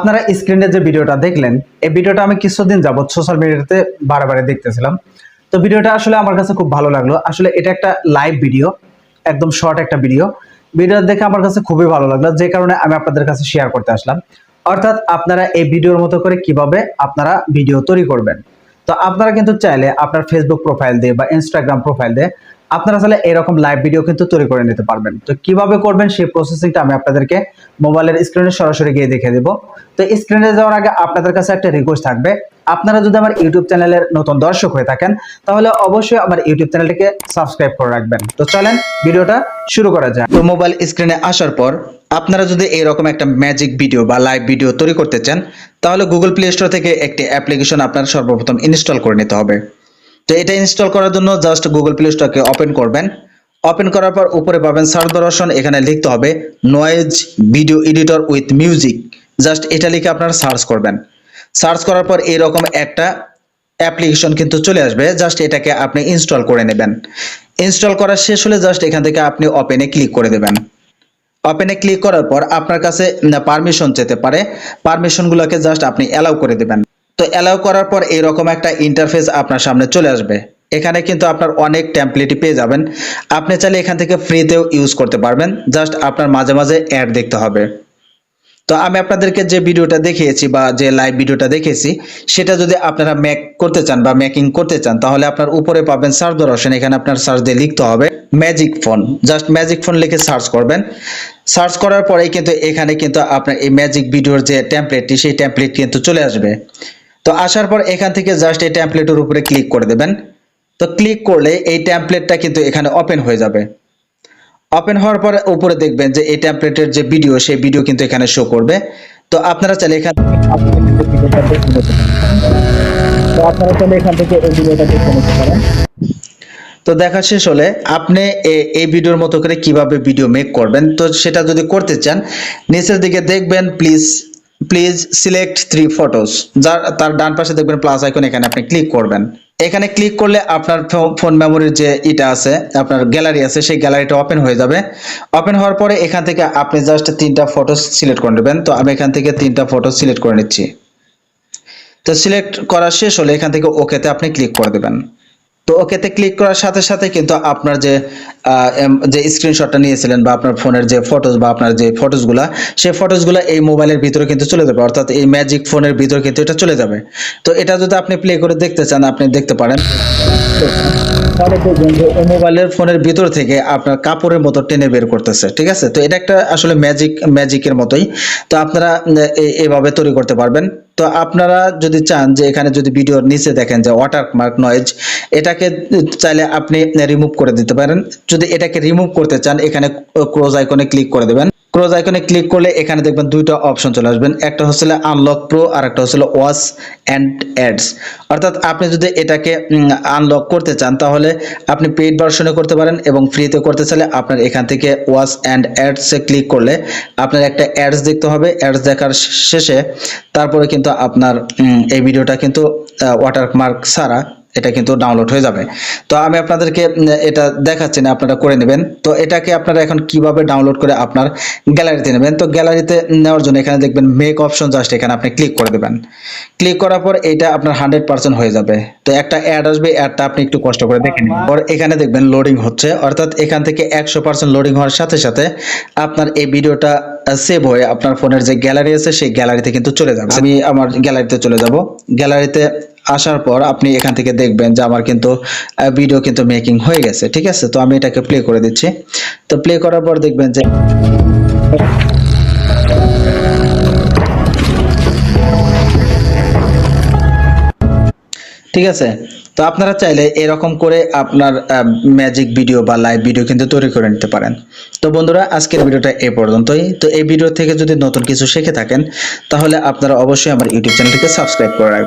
আপনারা স্ক্রিনে যে ভিডিওটা দেখলেন, এই ভিডিওটা আমি কিছুদিন যাবত সোশ্যাল মিডিয়াতে বারে দেখতেছিলাম। তো ভিডিওটা আসলে আমার কাছে খুব ভালো লাগলো। আসলে এটা একটা লাইভ ভিডিও, একদম শর্ট একটা ভিডিও দেখে আমার কাছে খুবই ভালো লাগলো, যে কারণে আমি আপনাদের কাছে শেয়ার করতে আসলাম। অর্থাৎ আপনারা এই ভিডিওর মতো করে কিভাবে আপনারা ভিডিও তৈরি করবেন। তো আপনারা কিন্তু চাইলে আপনার ফেসবুক প্রোফাইল দিয়ে বা ইনস্টাগ্রাম প্রোফাইল দিয়ে আপনারা চাইলে এরকম লাইভ ভিডিও কিন্তু তৈরি করে নিতে পারবেন। তো কিভাবে করবেন সেই প্রসেসিংটা আমি আপনাদেরকে মোবাইলের স্ক্রিনে সরাসরি গিয়ে দেখিয়ে দেব। তো স্ক্রিনে যাওয়ার আগে আপনাদের কাছে একটা রিকোয়েস্ট থাকবে, আপনারা যদি আমার ইউটিউব চ্যানেলের নতুন দর্শক হয়ে থাকেন তাহলে অবশ্যই আমার ইউটিউব চ্যানেলটিকে সাবস্ক্রাইব করে রাখবেন। তো চলেন ভিডিওটা শুরু করা যাক। তো মোবাইল স্ক্রিনে আসার পর আপনারা যদি এরকম একটা ম্যাজিক ভিডিও বা লাইভ ভিডিও তৈরি করতে চান তাহলে গুগল প্লে স্টোর থেকে একটি অ্যাপ্লিকেশন আপনার সর্বপ্রথম ইনস্টল করে নিতে হবে। তো এটা ইনস্টল করার জন্য জাস্ট গুগল প্লে স্টোরকে ওপেন করবেন। ওপেন করার পর উপরে পাবেন সার্চ বার অপশন, এখানে লিখতে হবে noise video editor with music. Just এটা লিখে আপনারা সার্চ করবেন। সার্চ করার পর এরকম একটা অ্যাপ্লিকেশন কিন্তু চলে আসবে, জাস্ট এটাকে আপনি ইনস্টল করে নেবেন। ইনস্টল করা শেষ হলে জাস্ট এখান থেকে আপনি ওপেনে ক্লিক করে দেবেন। ওপেনে ক্লিক করার পর আপনার কাছে পারমিশন যেতে পারে, পারমিশনগুলোকে জাস্ট আপনি অ্যালাউ করে দেবেন। তো অ্যালাউ করার পর এরকম একটা ইন্টারফেস আপনার সামনে চলে আসবে। এখানে কিন্তু আপনার অনেক টেমপ্লেটই পেয়ে যাবেন। আপনি চাইলে এখান থেকে ফ্রিতেও ইউজ করতে পারবেন, জাস্ট আপনার মাঝে মাঝে অ্যাড দেখতে হবে। তো আমি আপনাদেরকে যে ভিডিওটা দেখিয়েছি বা যে লাইভ ভিডিওটা দেখেছি সেটা যদি আপনারা মেক করতে চান বা মেকিং করতে চান তাহলে আপনার উপরে পাবেন সার্চ বার অপশন, এখানে আপনার সার্চ দিয়ে লিখতে হবে magic phone. Just magic phone লিখে সার্চ করবেন। সার্চ করার পরেই কিন্তু এখানে কিন্তু আপনার এই ম্যাজিক ভিডিওর যে টেমপ্লেটটি সেই টেমপ্লেট কিন্তু চলে আসবে। তো আসার পর এখান থেকে জাস্ট এই টেমপ্লেটের উপরে ক্লিক করে দেবেন। তো ক্লিক করলে এই টেমপ্লেটটা কিন্তু এখানে ওপেন হয়ে যাবে। ওপেন হওয়ার পরে উপরে দেখবেন যে এই টেমপ্লেটের যে ভিডিও সেই ভিডিও কিন্তু এখানে শো করবে। তো আপনারা চাইলে এখান থেকে এই ভিডিওটা দেখে নিতে পারেন। তো দেখা শেষ হলে আপনি এই ভিডিওর মতো করে কিভাবে ভিডিও মেক করবেন, তো সেটা যদি করতে চান নিচের দিকে দেখবেন প্লিজ সিলেক্ট 3 ফটোস, তার ডান পাশে দেখবেন প্লাস আইকন, এখানে আপনি ক্লিক করবেন। এখানে ক্লিক করলে আপনার ফোন মেমোরির যে এটা আছে, আপনার গ্যালারি আছে, সেই গ্যালারিটা ওপেন হয়ে যাবে। ওপেন হওয়ার পরে এখান থেকে আপনি জাস্ট 3টা ফটো সিলেক্ট করে নেবেন। তো আমি এখান থেকে 3টা ফটো সিলেক্ট করে নিচ্ছি। তো সিলেক্ট করা শেষ হলে এখান থেকে ওকেতে আপনি ক্লিক করে দেবেন। তো ওকেতে ক্লিক করার সাথে সাথে কিন্তু আপনার যে স্ক্রিনশটটা নিয়েছিলেন বা আপনার ফোনের যে ফটোস বা আপনার যে ফটোসগুলা সেই ফটোসগুলা এই মোবাইলের ভিতরে কিন্তু চলে যাবে, অর্থাৎ এই ম্যাজিক ফোনের ভিতরে কিন্তু এটা চলে যাবে। তো এটা যদি আপনি প্লে করে দেখতে চান আপনি দেখতে পারেন। তাহলে দেখবেন যে এই মোবাইলের ফোনের ভিতর থেকে আপনার কাপড়ের মতো টেনে বের করতেছে, ঠিক আছে। তো এটা একটা আসলে ম্যাজিকের মতোই। তো আপনারা এইভাবে তৈরি করতে পারবেন। তো আপনারা যদি চান যে এখানে যদি ভিডিওর নিচে দেখেন যে ওয়াটারমার্ক নয়েজ, এটাকে চাইলে আপনি রিমুভ করে দিতে পারেন। যদি এটাকে রিমুভ করতে চান এখানে ক্রস আইকনে ক্লিক করে দেবেন। ক্রস আইকনে ক্লিক করলে এখানে দেখবেন 2টা অপশন চলে আসবেন, একটা হচ্ছে আনলক প্রো আর একটা হচ্ছে ওয়াচ এন্ড অ্যাডস। অর্থাৎ আপনি যদি এটাকে আনলক করতে চান তাহলে আপনি পেইড ভার্সনে করতে পারেন এবং ফ্রিতে করতে চাইলে আপনার এখান থেকে ওয়াচ এন্ড অ্যাডস এ ক্লিক করলে আপনার একটা অ্যাডস দেখতে হবে। অ্যাডস দেখার শেষে তারপরে কিন্তু আপনার এই ভিডিওটা কিন্তু ওয়াটারমার্ক ছাড়া এটা কিন্তু ডাউনলোড হয়ে যাবে। তো আমি আপনাদেরকে এটা দেখাচ্ছি না, আপনারা করে নেবেন। তো এটাকে আপনারা এখন কিভাবে ডাউনলোড করে আপনার গ্যালারিতে নেবেন, তো গ্যালারিতে নেওয়ার জন্য এখানে দেখবেন মেক অপশন, জাস্ট এখানে আপনি ক্লিক করে দেবেন। ক্লিক করার পর এটা আপনার 100% হয়ে যাবে। তো একটা অ্যাড আসবে, অ্যাডটা আপনি একটু কষ্ট করে দেখে নিন। পর এখানে দেখবেন লোডিং হচ্ছে, অর্থাৎ এখান থেকে 100% লোডিং হওয়ার সাথে সাথে আপনার এই ভিডিওটা সেভ হয়ে আপনার ফোনের যে গ্যালারি আছে সেই গ্যালারিতে কিন্তু চলে যাবে। আমি আমার গ্যালারিতে চলে যাব। গ্যালারিতে আসার পর আপনি এখান থেকে দেখবেন যে আমার কিন্তু ভিডিও কিন্তু মেকিং হয়ে গেছে, ঠিক আছে। তো আমি এটাকে প্লে করে দিচ্ছি। তো প্লে করার পর দেখবেন যে ঠিক আছে। তো আপনারা চাইলে এরকম করে আপনার ম্যাজিক ভিডিও বা লাইভ ভিডিও কিন্তু তৈরি করে নিতে পারেন। তো বন্ধুরা আজকের ভিডিওটা এই পর্যন্তই। তো এই ভিডিও থেকে যদি নতুন কিছু শিখে থাকেন তাহলে আপনারা অবশ্যই আমার ইউটিউব চ্যানেলটিকে সাবস্ক্রাইব করে রাখবেন।